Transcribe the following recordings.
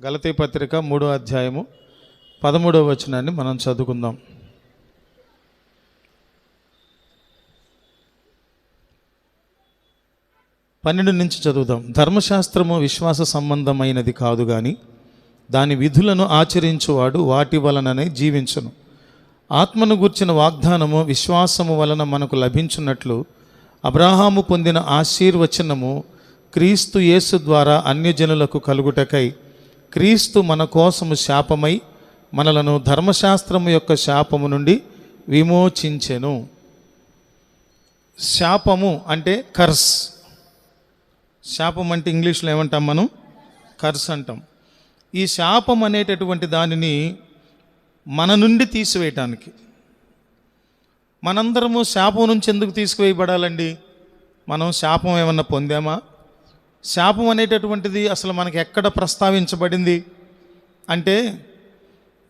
గలతీ పత్రిక 3వ అధ్యాయము 13వ వచనాన్ని మనం చదువుకుందాం. పన్నెండు నుంచి చదువుదాం. ధర్మశాస్త్రము విశ్వాస సంబంధమైనది కాదు గాని దాని విధులను ఆచరించువాడు వాటి వలననే జీవించును. ఆత్మను గూర్చిన వాగ్దానము విశ్వాసము వలన మనకు లభించున్నట్లు అబ్రహాము పొందిన ఆశీర్వచనము క్రీస్తు యేసు ద్వారా అన్యజనులకు కలుగుటకై క్రీస్తు మన కోసము శాపమై మనలను ధర్మశాస్త్రము యొక్క శాపము నుండి విమోచించెను. శాపము అంటే కర్స్. శాపం అంటే ఇంగ్లీష్లో ఏమంటాం మనం? కర్స్ అంటాం. ఈ శాపం అనేటటువంటి దానిని మన నుండి తీసివేయటానికి, మనందరము శాపం నుంచి ఎందుకు తీసుకువేయబడాలండి? మనం శాపం ఏమన్నా పొందామా? శాపం అనేటటువంటిది అసలు మనకి ఎక్కడ ప్రస్తావించబడింది అంటే,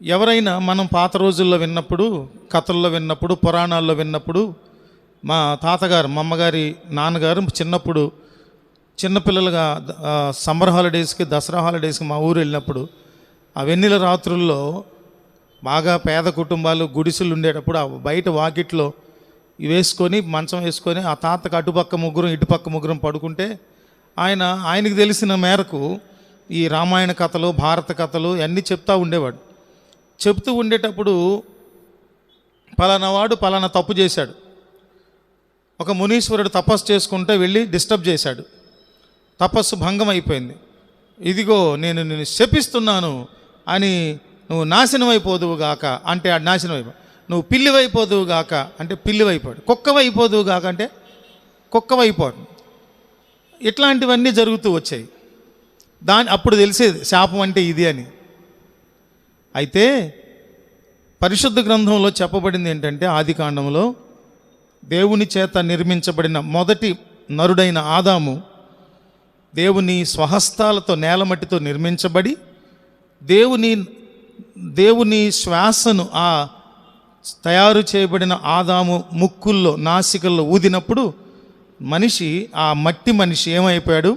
ఎవరైనా మనం పాత రోజుల్లో విన్నప్పుడు, కథల్లో విన్నప్పుడు, పురాణాల్లో విన్నప్పుడు, మా తాతగారు, మా అమ్మగారి నాన్నగారు చిన్నప్పుడు చిన్నపిల్లలుగా సమ్మర్ హాలిడేస్కి, దసరా హాలిడేస్కి మా ఊరు వెళ్ళినప్పుడు ఆ వెన్నెల రాత్రుల్లో బాగా పేద కుటుంబాలు గుడిసెలు ఉండేటప్పుడు ఆ బయట వాకిట్లో వేసుకొని మంచం వేసుకొని ఆ తాతకు అటుపక్క ముగ్గురం ఇటుపక్క ముగ్గురం పడుకుంటే ఆయనకు తెలిసిన మేరకు ఈ రామాయణ కథలు, భారత కథలు అన్నీ చెప్తూ ఉండేవాడు. చెప్తూ ఉండేటప్పుడు పలానా వాడు పలానా తప్పు చేశాడు. ఒక మునీశ్వరుడు తపస్సు చేసుకుంటే వెళ్ళి డిస్టర్బ్ చేశాడు. తపస్సు భంగం అయిపోయింది. ఇదిగో నేను నిన్ను శపిస్తున్నాను అని, నువ్వు నాశనం అయిపోదువుగాక అంటే ఆ నాశనం అయిపో, నువ్వు పిల్లివైపోదువుగాక అంటే పిల్లివైపోయాడు, కుక్కవైపోదువుగాక అంటే కుక్కవైపోడు. ఇట్లాంటివన్నీ జరుగుతూ వచ్చాయి. అప్పుడు తెలిసేది శాపం అంటే ఇది అని. అయితే పరిశుద్ధ గ్రంథంలో చెప్పబడింది ఏంటంటే, ఆది కాండంలో దేవుని చేత నిర్మించబడిన మొదటి నరుడైన ఆదాము దేవుని స్వహస్తాలతో నేలమట్టితో నిర్మించబడి దేవుని శ్వాసను ఆ తయారు చేయబడిన ఆదాము ముక్కుల్లో, నాసికల్లో ఊదినప్పుడు ఆ మట్టి మనిషి ఏమైపోయాడు?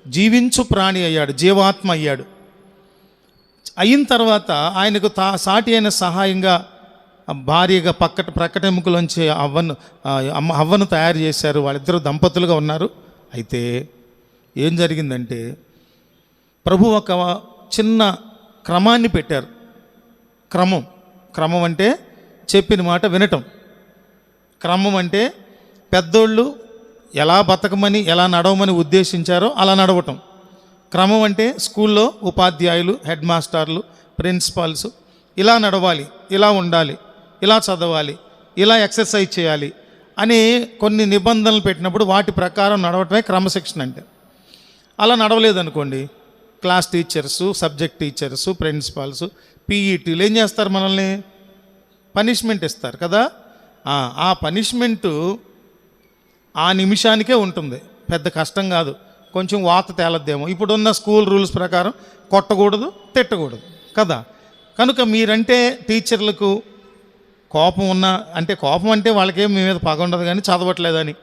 జీవించు ప్రాణి అయ్యాడు, జీవాత్మ అయ్యాడు. అయిన తర్వాత ఆయనకు సాటి అయిన సహాయంగా భార్యగా ప్రక్కటెముకలోంచి హవ్వను తయారు చేశారు. వాళ్ళిద్దరూ దంపతులుగా ఉన్నారు. అయితే ఏం జరిగిందంటే, ప్రభు ఒక చిన్న క్రమాన్ని పెట్టారు. క్రమం అంటే చెప్పిన మాట వినటం. క్రమం అంటే పెద్దోళ్ళు ఎలా బతకమని, ఎలా నడవమని ఉద్దేశించారో అలా నడవటం. క్రమం అంటే స్కూల్లో ఉపాధ్యాయులు, హెడ్ మాస్టర్లు, ప్రిన్సిపాల్స్ ఇలా నడవాలి, ఇలా ఉండాలి, ఇలా చదవాలి, ఇలా ఎక్సర్సైజ్ చేయాలి అని కొన్ని నిబంధనలు పెట్టినప్పుడు వాటి ప్రకారం నడవటమే క్రమశిక్షణ అంటే. అలా నడవలేదనుకోండి, class teachers, subject teachers, principals, పీఈటీలు ఏం చేస్తారు? మనల్ని పనిష్మెంట్ ఇస్తారు కదా. ఆ పనిష్మెంటు ఆ నిమిషానికే ఉంటుంది, పెద్ద కష్టం కాదు. కొంచెం వాత తేలద్దేమో. ఇప్పుడున్న స్కూల్ రూల్స్ ప్రకారం కొట్టకూడదు, తిట్టకూడదు కదా. కనుక మీరంటే టీచర్లకు కోపం అంటే కోపం అంటే వాళ్ళకేం మీ మీద పగ ఉండదు, కానీ చదవట్లేదని,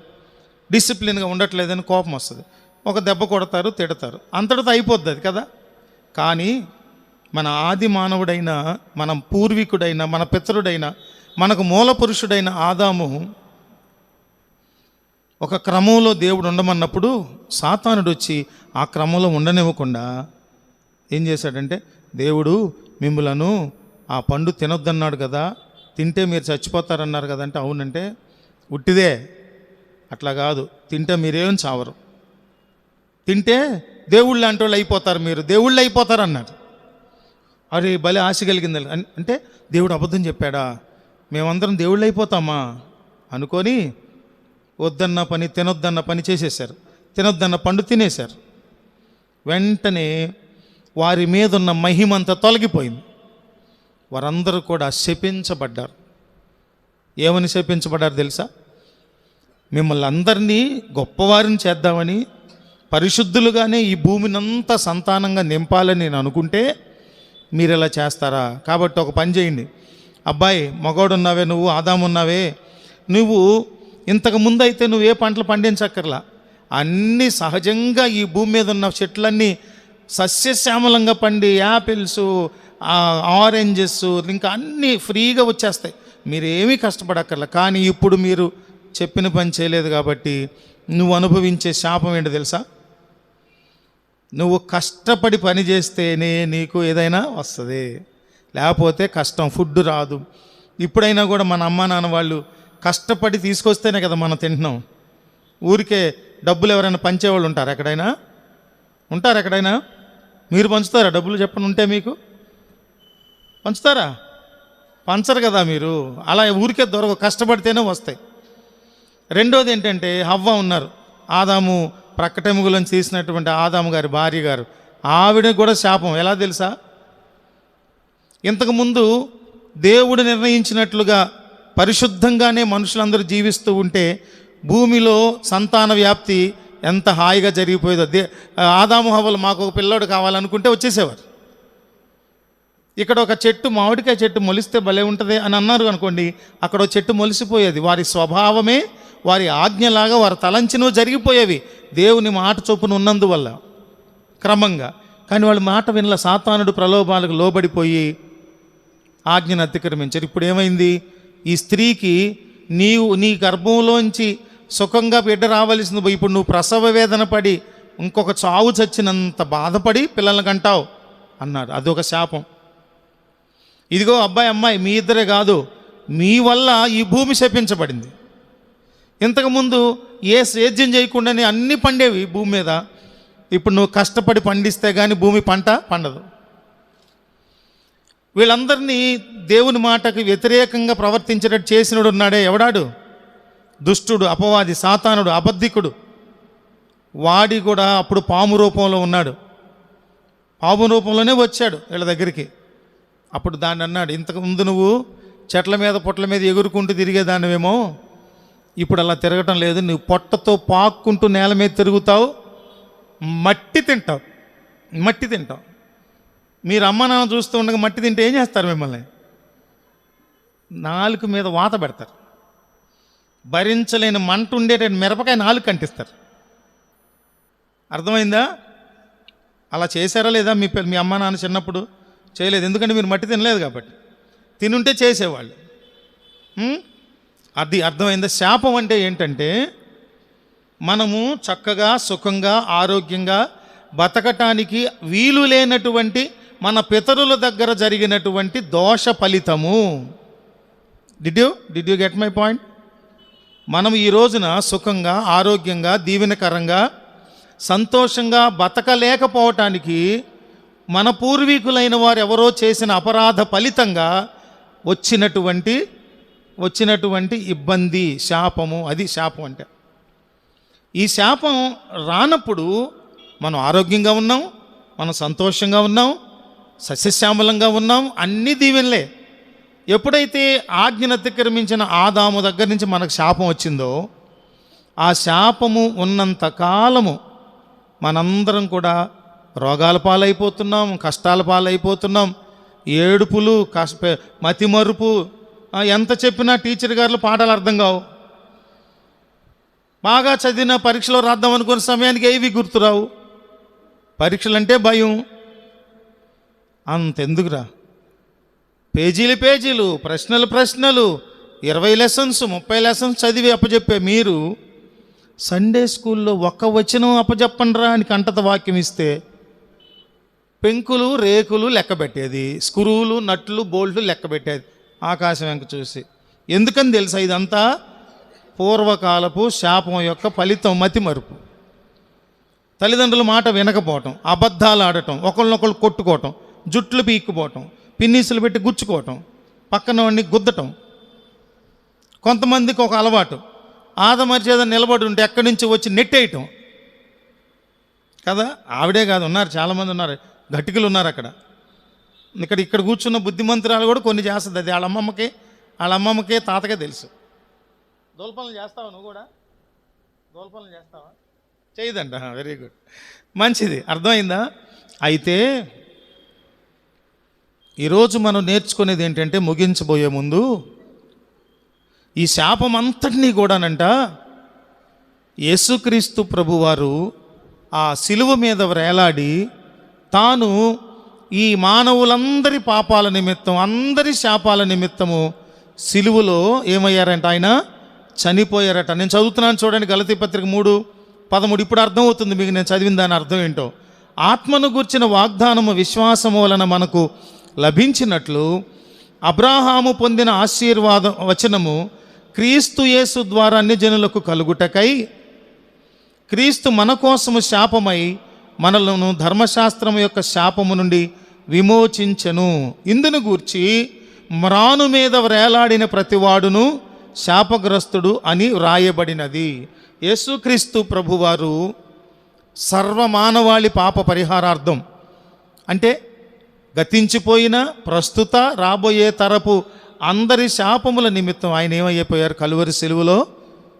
డిసిప్లిన్గా ఉండట్లేదని కోపం వస్తుంది. ఒక దెబ్బ కొడతారు, తిడతారు, అంతటితో అయిపోద్ది అది కదా. కానీ మన ఆది మానవుడైన, మన పూర్వీకుడైన, మన పితరుడైన, మనకు మూల పురుషుడైన ఆదాము ఒక క్రమంలో దేవుడు ఉండమన్నప్పుడు సాతానుడు వచ్చి ఆ క్రమంలో ఉండనివ్వకుండా ఏం చేశాడంటే, దేవుడు మిమ్ములను ఆ పండు తినొద్దన్నాడు కదా, తింటే మీరు చచ్చిపోతారన్నారు కదంటే, అవునంటే ఉట్టిదే, అట్లా కాదు, తింటే మీరేం చావరు, తింటే దేవుళ్ళు లాంటి వాళ్ళు అయిపోతారు, మీరు దేవుళ్ళు అయిపోతారు అన్నాడు. అరే భలే ఆశ కలిగింది. అంటే దేవుడు అబద్ధం చెప్పాడా, మేమందరం దేవుళ్ళు అయిపోతామా అనుకొని వద్దన్న పని, తినొద్దన్న పని చేసేశారు. తినొద్దన్న పండు తినేశారు. వెంటనే వారి మీద ఉన్న మహిమంతా తొలగిపోయింది. వారందరూ కూడా శపించబడ్డారు. ఏమని శపించబడ్డారు తెలుసా? మిమ్మల్ని అందరినీ గొప్పవారిని చేద్దామని, పరిశుద్ధులుగానే ఈ భూమినంతా సంతానంగా నింపాలని నేను అనుకుంటే మీరు ఇలా చేస్తారా? కాబట్టి ఒక పని చేయండి, అబ్బాయి మగోడున్నావే, నువ్వు ఆదామున్నావే, నువ్వు ఇంతకుముందు అయితే నువ్వు ఏ పంటలు పండించక్కర్లా, అన్నీ సహజంగా ఈ భూమి మీద ఉన్న చెట్లన్నీ సస్యశ్యామలంగా పండి యాపిల్స్, ఆరెంజెస్ ఇంకా అన్నీ ఫ్రీగా వచ్చేస్తాయి, మీరేమీ కష్టపడక్కర్ల. కానీ ఇప్పుడు మీరు చెప్పిన పని చేయలేదు కాబట్టి నువ్వు అనుభవించే శాపం ఏంటో తెలుసా? నువ్వు కష్టపడి పని చేస్తేనే నీకు ఏదైనా వస్తుంది, లేకపోతే కష్టం, ఫుడ్ రాదు. ఇప్పుడైనా కూడా మన అమ్మ నాన్న వాళ్ళు కష్టపడి తీసుకొస్తేనే కదా మనం తింటున్నాం. ఊరికే డబ్బులు ఎవరైనా పంచేవాళ్ళు ఉంటారు ఎక్కడైనా? ఉంటారు ఎక్కడైనా? మీరు పంచుతారా డబ్బులు? చెప్పండి, ఉంటే మీకు పంచుతారా? పంచరు కదా మీరు. అలా ఊరికే దొరకవు, కష్టపడితేనే వస్తాయి. రెండోది ఏంటంటే, హవ్వ ఉన్నారు, ఆదాము ప్రక్కటెముగులను తీసినటువంటి ఆదాము గారి భార్య గారు, ఆవిడ కూడా శాపం. ఎలా తెలుసా? ఇంతకుముందు దేవుడు నిర్ణయించినట్లుగా పరిశుద్ధంగానే మనుషులందరూ జీవిస్తూ ఉంటే భూమిలో సంతాన వ్యాప్తి ఎంత హాయిగా జరిగిపోయేదో. ఆదాము హవ్వలు మాకు ఒక పిల్లోడు కావాలనుకుంటే వచ్చేసేవారు. ఇక్కడ ఒక చెట్టు, మామిడికాయ చెట్టు మొలిస్తే భలే ఉంటుంది అని అన్నారు అనుకోండి, అక్కడ ఒక చెట్టు మొలిసిపోయేది. వారి స్వభావమే వారి ఆజ్ఞలాగా వారు తలంచినవి జరిగిపోయేవి, దేవుని మాట చొప్పున ఉన్నందువల్ల క్రమంగా. కానీ వాళ్ళ మాట వినల, సాతానుడు ప్రలోభాలకు లోబడిపోయి ఆజ్ఞను అతిక్రమించారు. ఇప్పుడు ఏమైంది? ఈ స్త్రీకి నీ గర్భంలోంచి సుఖంగా బిడ్డ రావాల్సింది పోయి ఇప్పుడు నువ్వు ప్రసవ వేదన పడి ఇంకొక చావు చచ్చినంత బాధపడి పిల్లల్ని కంటావు అన్నాడు. అదొక శాపం. ఇదిగో అబ్బాయి అమ్మాయి మీ ఇద్దరే కాదు, మీ వల్ల ఈ భూమి శపించబడింది. ఇంతకుముందు ఏ సేద్యం చేయకుండానే అన్నీ పండేవి భూమి మీద. ఇప్పుడు నువ్వు కష్టపడి పండిస్తే కానీ భూమి పంట పండదు. వీళ్ళందరినీ దేవుని మాటకు వ్యతిరేకంగా ప్రవర్తించేటట్టు చేసినోడు ఉన్నాడే, ఎవడాడు? దుష్టుడు, అపవాది, సాతానుడు, అబద్ధికుడు. వాడి కూడా అప్పుడు పాము రూపంలో ఉన్నాడు, పాము రూపంలోనే వచ్చాడు వీళ్ళ దగ్గరికి. అప్పుడు దాన్ని అన్నాడు, ఇంతకు ముందు నువ్వు చెట్ల మీద పుట్ల మీద ఎగురుకుంటూ తిరిగేదానివేమో, ఇప్పుడు అలా తిరగటం లేదు, నువ్వు పొట్టతో పాక్కుంటూ నేల మీద తిరుగుతావు, మట్టి తింటావు, మట్టి తింటావు. మీరు అమ్మ నాన్న చూస్తూ ఉండగా మట్టి తింటే ఏం చేస్తారు? మిమ్మల్ని నాలుక మీద వాత పెడతారు, భరించలేని మంట ఉండేట మిరపకాయ నాలుగు కంటిస్తారు. అర్థమైందా? అలా చేశారా లేదా మీ అమ్మ నాన్న చిన్నప్పుడు? చేయలేదు, ఎందుకంటే మీరు మట్టి తినలేదు కాబట్టి. తినుంటే చేసేవాళ్ళు. అది అర్థమైందా? శాపం అంటే ఏంటంటే, మనము చక్కగా సుఖంగా ఆరోగ్యంగా బతకటానికి వీలు లేనటువంటి మన పితరుల దగ్గర జరిగినటువంటి దోష ఫలితము. Did you get my point? మనం ఈ రోజున సుఖంగా ఆరోగ్యంగా దీవెనకరంగా సంతోషంగా బతకలేకపోవటానికి మన పూర్వీకులైన వారు ఎవరో చేసిన అపరాధ ఫలితంగా వచ్చినటువంటి ఇబ్బంది, శాపము. అది శాపం అంటే. ఈ శాపం రానప్పుడు మనం ఆరోగ్యంగా ఉన్నాం, మనం సంతోషంగా ఉన్నాం, సస్యశ్యామలంగా ఉన్నాం, అన్నీ దీవెనలే. ఎప్పుడైతే ఆజ్ఞను అతిక్రమించిన ఆదాము దగ్గర నుంచి మనకు శాపం వచ్చిందో, ఆ శాపము ఉన్నంత కాలము మనందరం కూడా రోగాల పాలైపోతున్నాం, కష్టాల పాలైపోతున్నాం, ఏడుపులు, మతిమరుపు. ఎంత చెప్పినా టీచర్ గారు పాఠాలు అర్థం కావు. బాగా చదివిన పరీక్షలో రాద్దాం అనుకున్న సమయానికి ఏవి గుర్తురావు. పరీక్షలంటే భయం. అంతెందుకురా, పేజీలు ప్రశ్నలు 20 లెసన్స్ 30 లెసన్స్ చదివి అప్పచెప్పే మీరు సండే స్కూల్లో ఒక్క వచనం అప్పచెప్పండిరా అని కంటత వాక్యం ఇస్తే పెంకులు రేకులు లెక్క పెట్టేది, స్క్రూలు నట్లు బోల్ట్లు లెక్క పెట్టేది ఆకాశం వెంక చూసి. ఎందుకని తెలుసా? ఇదంతా పూర్వకాలపు శాపం యొక్క ఫలితం, మతిమరుపు. తల్లిదండ్రుల మాట వినకపోవటం, అబద్ధాలు ఆడటం, ఒకళ్ళనొకళ్ళు కొట్టుకోవటం, జుట్లు పీక్కుపోవటం, పిన్నీసులు పెట్టి గుచ్చుకోవటం, పక్కన వాడిని గుద్దటం. కొంతమందికి ఒక అలవాటు, ఆదమర్చేద నిలబడి ఉంటే ఎక్కడి నుంచి వచ్చి నెట్టేయటం కదా. ఆవిడే కాదు, ఉన్నారు చాలామంది ఉన్నారు, గట్టికలు ఉన్నారు అక్కడ. ఇక్కడ కూర్చున్న బుద్ధిమంతురాలు కూడా కొన్ని చేస్తుంది. అది వాళ్ళ అమ్మమ్మకే తాతకే తెలుసు. దోల్పనలు చేస్తావా? నువ్వు కూడా దోల్పనలు చేస్తావా? చేయదంట. వెరీ గుడ్, మంచిది, అర్థమైందా? అయితే ఈరోజు మనం నేర్చుకునేది ఏంటంటే, ముగించబోయే ముందు ఈ శాపం అంతటినీ కూడానంట యేసుక్రీస్తు ప్రభువారు ఆ సిలువ మీద వేలాడి తాను ఈ మానవులందరి పాపాల నిమిత్తం, అందరి శాపాల నిమిత్తము సిలువలో ఏమయ్యారంట, ఆయన చనిపోయారట. నేను చదువుతున్నాను చూడండి, గలతీ పత్రిక 3:13. ఇప్పుడు అర్థమవుతుంది మీకు నేను చదివిన దాని అర్థం ఏంటో. ఆత్మను గూర్చిన వాగ్దానము విశ్వాసము వలన మనకు లభించినట్లు అబ్రాహాము పొందిన ఆశీర్వాద వచనము క్రీస్తు యేసు ద్వారా అన్ని జనులకు కలుగుటకై క్రీస్తు మన కోసము శాపమై మనలను ధర్మశాస్త్రం యొక్క శాపము నుండి విమోచించెను. ఇందును గూర్చి మ్రాను మీద వ్రేలాడిన ప్రతివాడును శాపగ్రస్తుడు అని వ్రాయబడినది. యేసుక్రీస్తు ప్రభువారు సర్వమానవాళి పాప పరిహారార్థం, అంటే గతించిపోయిన, ప్రస్తుత, రాబోయే తరపు అందరి శాపముల నిమిత్తం ఆయన ఏమైపోయారు, కలువరి సిలువలో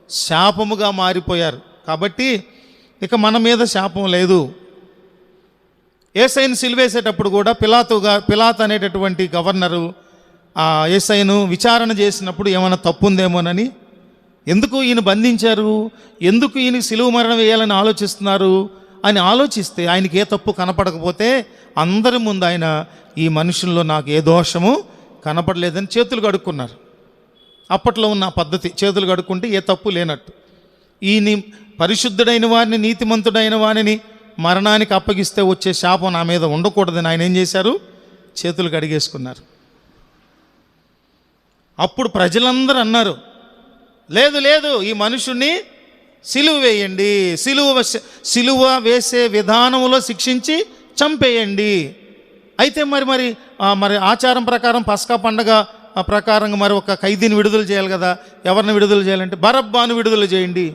శాపముగా మారిపోయారు. కాబట్టి ఇక మన మీద శాపం లేదు. యేసయ్యను సిలువేసేటప్పుడు కూడా పిలాతు అనేటటువంటి గవర్నరు యేసయ్యను విచారణ చేసినప్పుడు ఏమైనా తప్పు ఉందేమోనని, ఎందుకు ఈయన బంధించారు, ఎందుకు ఈయన సిలువ మరణం వేయాలని ఆలోచిస్తున్నారు అని ఆలోచిస్తే ఆయనకి ఏ తప్పు కనపడకపోతే అందరి ముందు ఆయన ఈ మనుషుల్లో నాకు ఏ దోషము కనపడలేదని చేతులు కడుక్కున్నారు. అప్పట్లో ఉన్న పద్ధతి, చేతులు కడుక్కుంటే ఏ తప్పు లేనట్టు. ఈయన పరిశుద్ధుడైన వారిని, నీతిమంతుడైన వారిని మరణానికి అప్పగిస్తే వచ్చే శాపం నా మీద ఉండకూడదని ఆయన ఏం చేశారు, చేతులు కడిగేసుకున్నారు. అప్పుడు ప్రజలందరూ అన్నారు, లేదు లేదు, ఈ మనుషుణ్ణి సిలువ వేయండి, సిలువ వేసే విధానంలో శిక్షించి చంపేయండి. అయితే మరి ఆచారం ప్రకారం పస్కా పండగ ప్రకారంగా మరి ఒక ఖైదీని విడుదల చేయాలి కదా. ఎవరిని విడుదల చేయాలంటే బరబ్బాను విడుదల చేయండి.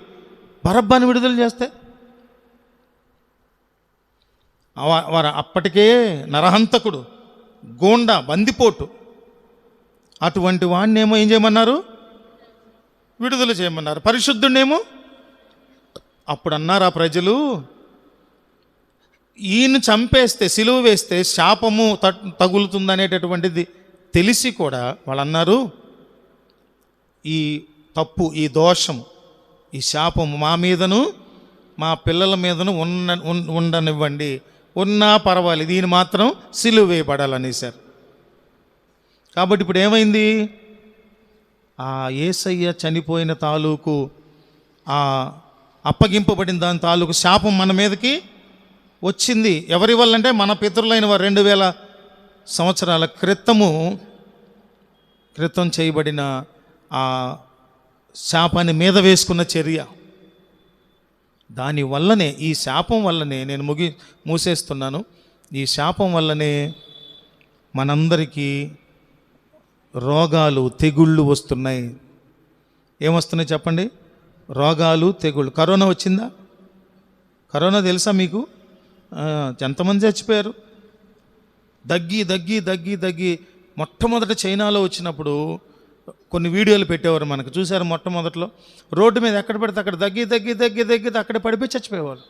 బరబ్బాను విడుదల చేస్తే వారు అప్పటికే నరహంతకుడు, గోండా, బందిపోటు, అటువంటి వాడినేమో ఏం చేయమన్నారు, విడుదల చేయమన్నారు. పరిశుద్ధుడేమో అప్పుడు అన్నారు ఆ ప్రజలు, ఈయన చంపేస్తే, సిలువ వేస్తే శాపము తగులుతుందనేటటువంటిది తెలిసి కూడా వాళ్ళు అన్నారు, ఈ తప్పు, ఈ దోషము, ఈ శాపము మా మీదను మా పిల్లల మీదను ఉండనివ్వండి, ఉన్నా పర్వాలేదు, ఈయన మాత్రం సిలువ వేయబడాలనేసారు. కాబట్టి ఇప్పుడు ఏమైంది, ఆ యేసయ్య చనిపోయిన తాలూకు ఆ అప్పగింపబడిన దాని తాలూకు శాపం మన మీదకి వచ్చింది. ఎవరి వల్ల అంటే మన పితరులైన వారు 2000 సంవత్సరాల క్రితం చేయబడిన ఆ శాపాన్ని మీద వేసుకున్న చర్య. దానివల్లనే, ఈ శాపం వల్లనే, నేను మూసేస్తున్నాను, ఈ శాపం వల్లనే మనందరికీ రోగాలు, తెగుళ్ళు వస్తున్నాయి. ఏమొస్తున్నాయి చెప్పండి, రోగాలు, తెగుళ్ళు. కరోనా వచ్చిందా? కరోనా తెలుసా మీకు? ఎంతమంది చచ్చిపోయారు? దగ్గి దగ్గి దగ్గి దగ్గి మొట్టమొదట చైనాలో వచ్చినప్పుడు కొన్ని వీడియోలు పెట్టేవారు మనకు, చూసారు? మొట్టమొదట్లో రోడ్డు మీద ఎక్కడ పడితే అక్కడ దగ్గి దగ్గి దగ్గి దగ్గి అక్కడ పడిపోయి చచ్చిపోయేవాళ్ళు.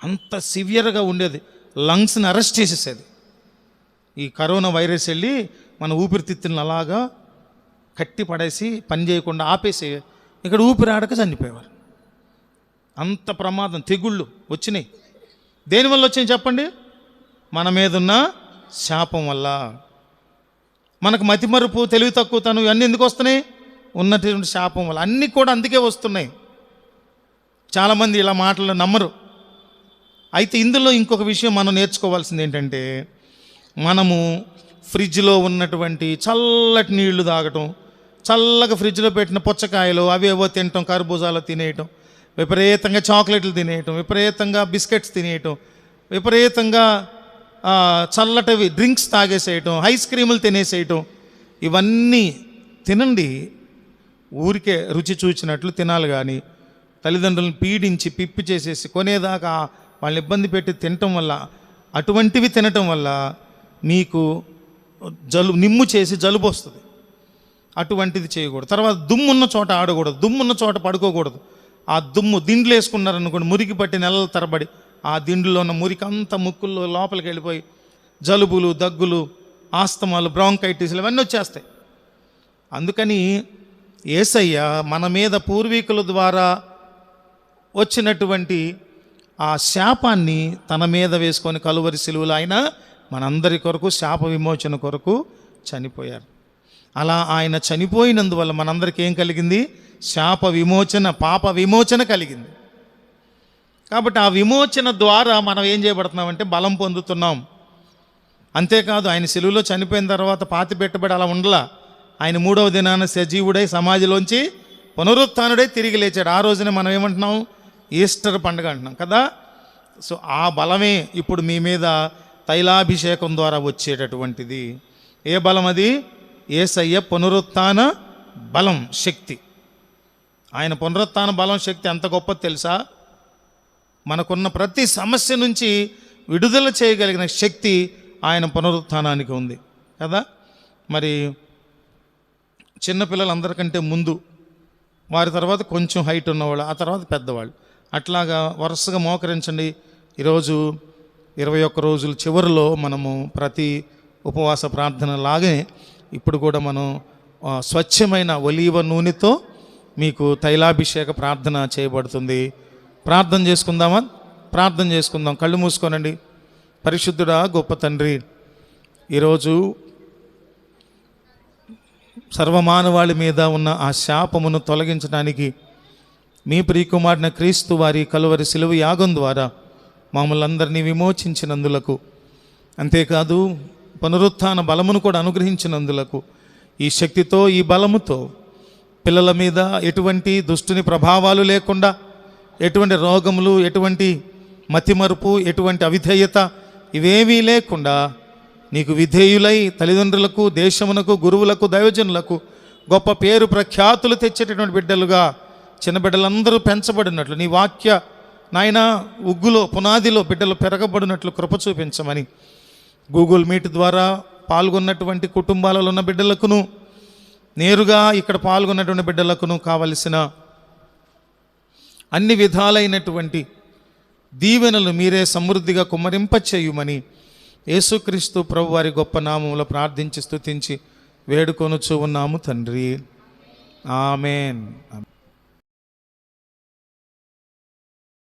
అంత సివియర్గా ఉండేది, లంగ్స్ని అరెస్ట్ చేసేసేది. ఈ కరోనా వైరస్ వెళ్ళి మన ఊపిరితిత్తులను అలాగా కట్టి పడేసి పని చేయకుండా ఆపేసి ఇక్కడ ఊపిరి ఆడక చనిపోయేవారు. అంత ప్రమాదం, తెగుళ్ళు వచ్చినాయి. దేనివల్ల వచ్చినాయి చెప్పండి? మన మీదున్న శాపం వల్ల. మనకు మతిమరుపు, తెలివి తక్కువతనం ఇవన్నీ ఎందుకు వస్తున్నాయి? ఉన్నటువంటి శాపం వల్ల. అన్నీ కూడా అందుకే వస్తున్నాయి. చాలామంది ఇలా మాటలు నమ్మరు. అయితే ఇందులో ఇంకొక విషయం మనం నేర్చుకోవాల్సింది ఏంటంటే, మనము ఫ్రిడ్జ్లో ఉన్నటువంటి చల్లటి నీళ్లు తాగటం, చల్లగా ఫ్రిడ్జ్లో పెట్టిన పుచ్చకాయలు అవేవో తినటం, కర్బూజాలు తినేయటం, విపరీతంగా చాక్లెట్లు తినేయటం, విపరీతంగా బిస్కెట్స్ తినేయటం, విపరీతంగా చల్లటివి డ్రింక్స్ తాగేసేయటం, ఐస్ క్రీములు తినేసేయటం, ఇవన్నీ తినండి. ఊరికే రుచి చూచినట్లు తినాలి, కానీ తల్లిదండ్రులను పీడించి పిప్పి చేసేసి కొనేదాకా వాళ్ళని ఇబ్బంది పెట్టి తినటం వల్ల, అటువంటివి తినటం వల్ల మీకు నిమ్ము చేసి జలుబు వస్తుంది. అటువంటిది చేయకూడదు. తర్వాత దుమ్మున్న చోట ఆడకూడదు, దుమ్మున్న చోట పడుకోకూడదు. ఆ దుమ్ము దిండ్లు వేసుకున్నారనుకోండి, మురికి పట్టి నెలల తరబడి ఆ దిండులో ఉన్న మురికి అంతా ముక్కుల్లో లోపలికి వెళ్ళిపోయి జలుబులు, దగ్గులు, ఆస్తమాలు, బ్రాంకైటిస్లు ఇవన్నీ వచ్చేస్తాయి. అందుకని యేసయ్య మన మీద పూర్వీకుల ద్వారా వచ్చినటువంటి ఆ శాపాన్ని తన మీద వేసుకొని కలువరి సిలువలో ఆయన మనందరి కొరకు శాప విమోచన కొరకు చనిపోయారు. అలా ఆయన చనిపోయినందువల్ల మనందరికీ ఏం కలిగింది? శాప విమోచన, పాప విమోచన కలిగింది. కాబట్టి ఆ విమోచన ద్వారా మనం ఏం చేయబడుతున్నామంటే బలం పొందుతున్నాం. అంతేకాదు, ఆయన సిలువలో చనిపోయిన తర్వాత పాతి పెట్టబడి అలా ఉండలా. ఆయన 3వ దినాన సజీవుడై సమాధిలోంచి పునరుత్థానుడై తిరిగి లేచాడు. ఆ రోజునే మనం ఏమంటున్నాం? ఈస్టర్ పండుగ అంటున్నాం కదా. సో ఆ బలమే ఇప్పుడు మీ మీద తైలాభిషేకం ద్వారా వచ్చేటటువంటిది. ఏ బలం అది? యేసయ్య పునరుత్థాన బలం, శక్తి. ఆయన పునరుత్థాన బలం, శక్తి ఎంత గొప్పది తెలుసా? మనకున్న ప్రతి సమస్య నుంచి విడుదల చేయగలిగిన శక్తి ఆయన పునరుత్థానానికి ఉంది కదా. మరి చిన్నపిల్లలందరికంటే ముందు, వారి తర్వాత కొంచెం హైట్ ఉన్నవాళ్ళు, ఆ తర్వాత పెద్దవాళ్ళు, అట్లాగా వరుసగా మోకరించండి. ఈరోజు 21 రోజుల చివరిలో మనము ప్రతి ఉపవాస ప్రార్థన లాగే ఇప్పుడు కూడా మనం స్వచ్ఛమైన ఒలీవ నూనెతో మీకు తైలాభిషేక ప్రార్థన చేయబడుతుంది. ప్రార్థన చేసుకుందామా? ప్రార్థన చేసుకుందాం. కళ్ళు మూసుకోనండి. పరిశుద్ధుడా, గొప్ప తండ్రి, ఈరోజు సర్వమానవాళి మీద ఉన్న ఆ శాపమును తొలగించడానికి మీ ప్రియకుమారుడైన క్రీస్తు వారి కలువరి సిలువ యాగం ద్వారా మమ్మల్ని అందరినీ విమోచించినందులకు, అంతేకాదు పునరుత్థాన బలమును కూడా అనుగ్రహించినందులకు, ఈ శక్తితో, ఈ బలముతో పిల్లల మీద ఎటువంటి దుష్టుని ప్రభావాలు లేకుండా, ఎటువంటి రోగములు, ఎటువంటి మతిమరుపు, ఎటువంటి అవిధేయత ఇవేమీ లేకుండా నీకు విధేయులై తల్లిదండ్రులకు, దేశమునకు, గురువులకు, దైవజనులకు గొప్ప పేరు ప్రఖ్యాతులు తెచ్చేటటువంటి బిడ్డలుగా చిన్న బిడ్డలందరూ పెంచబడినట్లు, నీ వాక్య నాయన ఉగ్గులో, పునాదిలో బిడ్డలు పెరగబడినట్లు కృప చూపించమని, గూగుల్ మీట్ ద్వారా పాల్గొన్నటువంటి కుటుంబాలలో ఉన్న బిడ్డలకును, నేరుగా ఇక్కడ పాల్గొన్నటువంటి బిడ్డలకును కావలసిన అన్ని విధాలైనటువంటి దీవెనలు మీరే సమృద్ధిగా కుమ్మరింపచేయుమని యేసుక్రీస్తు ప్రభు వారి గొప్ప నామములో ప్రార్థించి స్తుతించి వేడుకొనుచు ఉన్నాము తండ్రి. ఆమేన్.